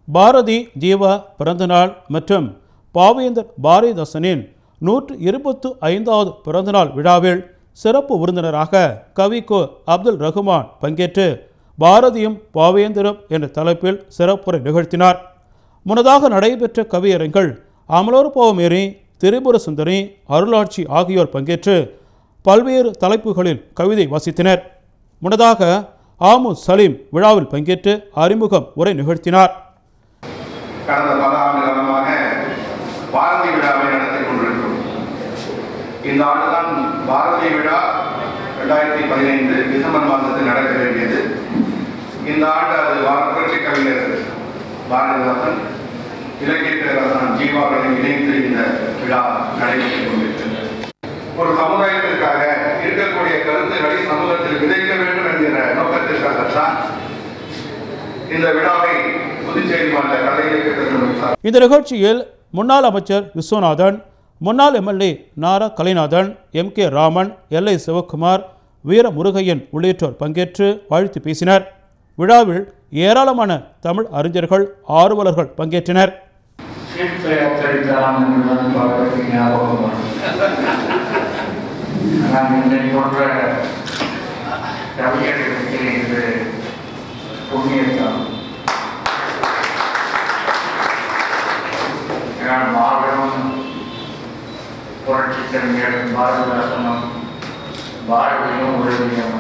பாரதி ஜீவா பிறந்தநாள் மற்றும் பாவேந்தர் பாரதிதாசனின் 125வது பிறந்தநாள் விழாவில் சிறப்பு விருந்தினராக கவி கோ அப்துல் ரஹ்மான் பங்கேற்று பாரதியும் பாவேந்தரும் என்ற தலைப்பில் சிறப்புரை நிகழ்த்தினார். முன்னதாக நடைபெற்ற கவியரங்கள் அமலோற்பவமேரி, திரிபுர சுந்தரி, அருளாட்சி ஆகியோர் பங்கேற்று பல்வேறு தலைப்புகளில் கவிதை வாசித்தனர். முன்னதாக ஆமு சலீம் விழாவில் பங்கேற்று அறிமுகம் உரை நிகழ்த்தினார். கடந்த பல ஆண்டு காலமாக பாரதி விழாவை நடத்தி கொண்டிருக்கிறோம். இந்த ஆண்டுதான் பாரதி விழா 2015 டிசம்பர் மாதத்தில் நடக்க வேண்டியது. இந்த ஆண்டு அது புரட்சி கவிஞர் பாரதிதாசன், இலக்கிய பேரரசன் ஜீவாவை இணைத்து இந்த விழா நடைபெற்றுக் கொண்டிருக்கிறது. ஒரு சமுதாயத்திற்காக இருக்கக்கூடிய கருத்துக்களை சமூகத்தில் விதைக்க வேண்டும் என்கிற நோக்கத்திற்காகத்தான் இந்த விழாவை புதுச்சேரி மாநில கலை இயக்கத்திற்கு. இந்த நிகழ்ச்சியில் முன்னாள் அமைச்சர் விஸ்வநாதன், முன்னாள் MLA Nara Kalainathan, MK Raman, LI Sivakumar, Veeramurugaiyan உள்ளிட்டோர் பங்கேற்று வாழ்த்து பேசினர். விழாவில் ஏராளமான தமிழ் அறிஞர்கள், ஆர்வலர்கள் பங்கேற்றனர். மாபெரும் புரட்சி கவிஞர் பாரதிதாசனும் பாரதியும் உதவியும்